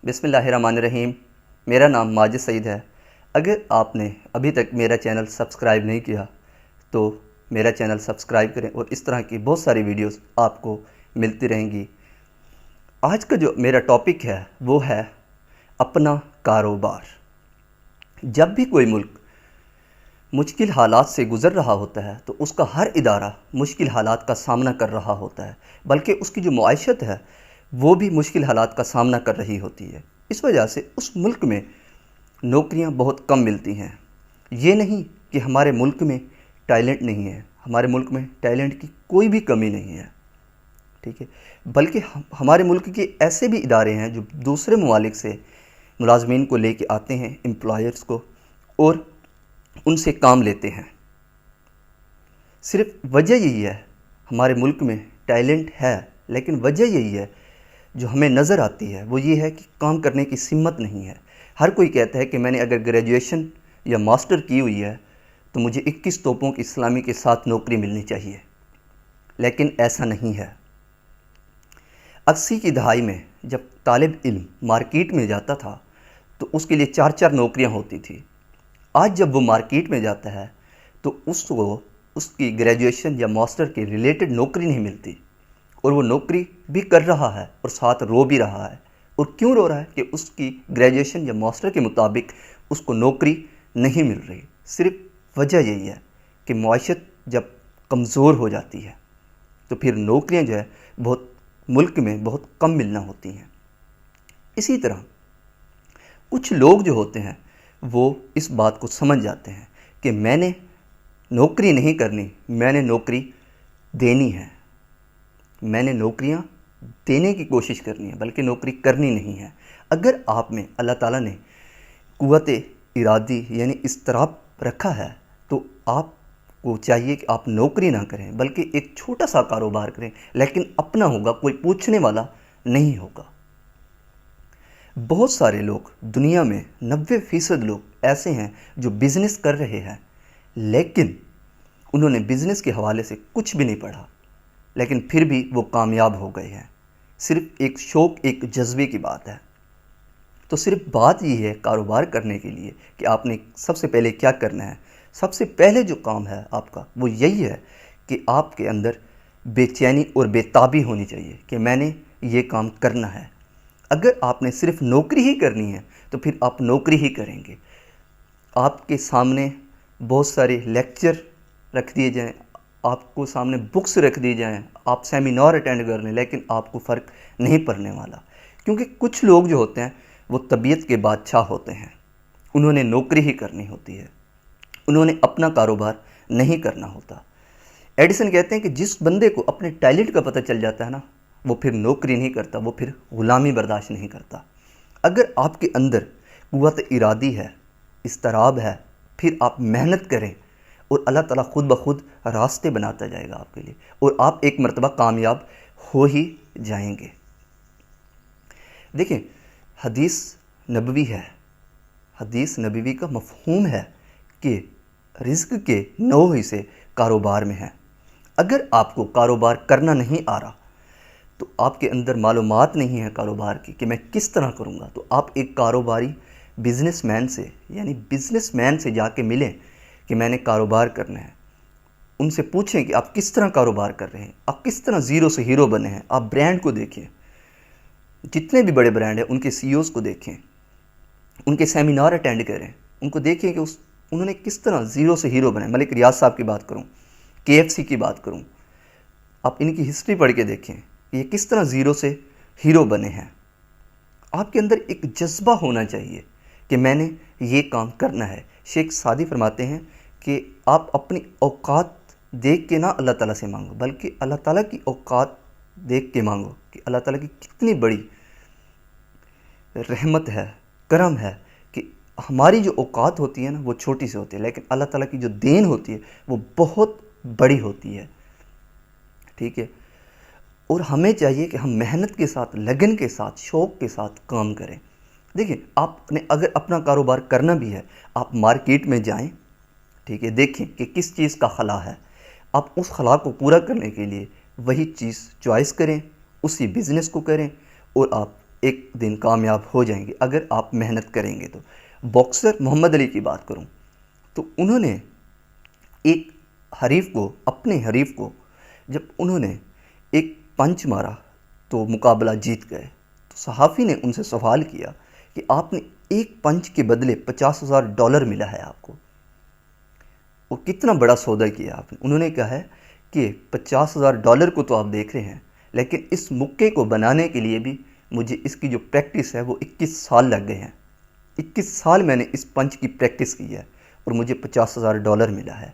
बिस्मिल्लाहिर्रहमानिर्रहीम। मेरा नाम माजिद सईद है। अगर आपने अभी तक मेरा चैनल सब्सक्राइब नहीं किया तो मेरा चैनल सब्सक्राइब करें और इस तरह की बहुत सारी वीडियोस आपको मिलती रहेंगी। आज का जो मेरा टॉपिक है वो है अपना कारोबार। जब भी कोई मुल्क मुश्किल हालात से गुज़र रहा होता है तो उसका हर इदारा मुश्किल हालात का सामना कर रहा होता है, बल्कि उसकी जो मईशत है वो भी मुश्किल हालात का सामना कर रही होती है। इस वजह से उस मुल्क में नौकरियां बहुत कम मिलती हैं। ये नहीं कि हमारे मुल्क में टैलेंट नहीं है, हमारे मुल्क में टैलेंट की कोई भी कमी नहीं है, ठीक है, बल्कि हमारे मुल्क के ऐसे भी इदारे हैं जो दूसरे ममालिक से मुलाजमीन को लेके आते हैं, एम्प्लॉयर्स को, और उनसे काम लेते हैं। सिर्फ वजह यही है, हमारे मुल्क में टैलेंट है, लेकिन वजह यही है जो हमें नज़र आती है वो ये है कि काम करने की हिम्मत नहीं है। हर कोई कहता है कि मैंने अगर ग्रेजुएशन या मास्टर की हुई है तो मुझे 21 तोपों की इस्लामी के साथ नौकरी मिलनी चाहिए, लेकिन ऐसा नहीं है। 80 की दहाई में जब तालिब इल्म मार्केट में जाता था तो उसके लिए 4-4 नौकरियां होती थी। आज जब वो मार्केट में जाता है तो उसको उसकी ग्रेजुएशन या मास्टर के रिलेटेड नौकरी नहीं मिलती, और वो नौकरी भी कर रहा है और साथ रो भी रहा है। और क्यों रो रहा है? कि उसकी ग्रेजुएशन या मास्टर के मुताबिक उसको नौकरी नहीं मिल रही। सिर्फ वजह यही है कि मईशत जब कमज़ोर हो जाती है तो फिर नौकरियां जो है बहुत मुल्क में बहुत कम मिलना होती हैं। इसी तरह कुछ लोग जो होते हैं वो इस बात को समझ जाते हैं कि मैंने नौकरी नहीं करनी, मैंने नौकरी देनी है, मैंने नौकरियां देने की कोशिश करनी है, बल्कि नौकरी करनी नहीं है। अगर आप में अल्लाह ताला ने कुव्वते इरादी यानी इस्तराब रखा है तो आपको चाहिए कि आप नौकरी ना करें, बल्कि एक छोटा सा कारोबार करें, लेकिन अपना होगा, कोई पूछने वाला नहीं होगा। बहुत सारे लोग दुनिया में 90% लोग ऐसे हैं जो बिज़नेस कर रहे हैं, लेकिन उन्होंने बिज़नेस के हवाले से कुछ भी नहीं पढ़ा, लेकिन फिर भी वो कामयाब हो गए हैं। सिर्फ एक शौक़, एक जज्बे की बात है। तो सिर्फ बात यही है कारोबार करने के लिए कि आपने सबसे पहले क्या करना है। सबसे पहले जो काम है आपका वो यही है कि आपके अंदर बेचैनी और बेताबी होनी चाहिए कि मैंने ये काम करना है। अगर आपने सिर्फ नौकरी ही करनी है तो फिर आप नौकरी ही करेंगे। आपके सामने बहुत सारे लेक्चर रख दिए जाएं, आपको सामने बुक्स रख दी जाएं, आप सेमिनार अटेंड कर लें, लेकिन आपको फ़र्क नहीं पड़ने वाला। क्योंकि कुछ लोग जो होते हैं वो तबीयत के बादशाह होते हैं, उन्होंने नौकरी ही करनी होती है, उन्होंने अपना कारोबार नहीं करना होता। एडिसन कहते हैं कि जिस बंदे को अपने टैलेंट का पता चल जाता है ना, वो फिर नौकरी नहीं करता, वो फिर ग़ुलामी बर्दाश्त नहीं करता। अगर आपके अंदर कुव्वत इरादी है, इस्तराब है, फिर आप मेहनत करें और अल्लाह ताला खुद ब खुद रास्ते बनाता जाएगा आपके लिए, और आप एक मरतबा कामयाब हो ही जाएंगे। देखिए, हदीस नबवी है, हदीस नबवी का मफ़हूम है कि रिज़्क़ के 9 हिस्से कारोबार में हैं। अगर आपको कारोबार करना नहीं आ रहा तो आपके अंदर मालूमात नहीं है कारोबार की कि मैं किस तरह करूँगा, तो आप एक कारोबारी बिजनेसमैन से यानी बिजनेसमैन से जाके मिलें कि मैंने कारोबार करना है। उनसे पूछें कि आप किस तरह कारोबार कर रहे हैं, आप किस तरह ज़ीरो से हीरो बने हैं। आप ब्रांड को देखें, जितने भी बड़े ब्रांड हैं उनके सीईओज़ को देखें, उनके सेमिनार अटेंड करें, उनको देखें कि उन्होंने किस तरह ज़ीरो से हीरो बने। मलिक रियाज साहब की बात करूँ, KFC की बात करूँ, आप इनकी हिस्ट्री पढ़ के देखें ये किस तरह ज़ीरो से हीरो बने हैं। आपके अंदर एक जज्बा होना चाहिए कि मैंने ये काम करना है। शेख सादी फरमाते हैं कि आप अपनी औकात देख के ना अल्लाह ताला से मांगो, बल्कि अल्लाह ताला की औकात देख के मांगो कि अल्लाह ताला की कितनी बड़ी रहमत है, करम है कि हमारी जो औकात होती है ना वो छोटी सी होती है, लेकिन अल्लाह ताला की जो देन होती है वो बहुत बड़ी होती है, ठीक है। और हमें चाहिए कि हम मेहनत के साथ, लगन के साथ, शौक़ के साथ काम करें। देखिए, आपने अगर अपना कारोबार करना भी है, आप मार्केट में जाएं, ठीक है, देखें कि किस चीज़ का खला है, आप उस खला को पूरा करने के लिए वही चीज़ चॉइस करें, उसी बिज़नेस को करें और आप एक दिन कामयाब हो जाएंगे अगर आप मेहनत करेंगे तो। बॉक्सर मोहम्मद अली की बात करूं तो उन्होंने एक हरीफ को, अपने हरीफ को जब उन्होंने एक पंच मारा तो मुकाबला जीत गए। तो सहाफ़ी ने उनसे सवाल किया कि आपने एक पंच के बदले $50,000 मिला है आपको, वो कितना बड़ा सौदा किया आपने। उन्होंने कहा है कि $50,000 को तो आप देख रहे हैं, लेकिन इस मुक्के को बनाने के लिए भी मुझे इसकी जो प्रैक्टिस है वो 21 साल लग गए हैं। 21 साल मैंने इस पंच की प्रैक्टिस की है और मुझे $50,000 मिला है।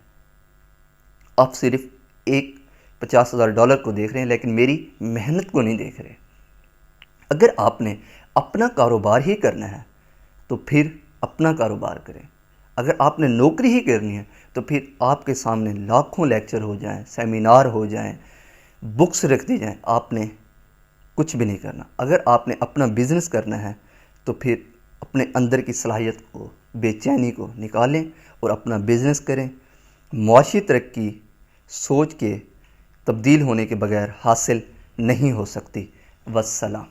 आप सिर्फ एक $50,000 को देख रहे हैं, लेकिन मेरी मेहनत को नहीं देख रहे। अगर आपने अपना कारोबार ही करना है तो फिर अपना कारोबार करें। अगर आपने नौकरी ही करनी है तो फिर आपके सामने लाखों लेक्चर हो जाएं, सेमिनार हो जाएं, बुक्स रख दी जाएं, आपने कुछ भी नहीं करना। अगर आपने अपना बिज़नेस करना है तो फिर अपने अंदर की सलाहियत को, बेचैनी को निकालें और अपना बिज़नेस करें। मुआशी तरक्की सोच के तब्दील होने के बगैर हासिल नहीं हो सकती। वस्सलाम।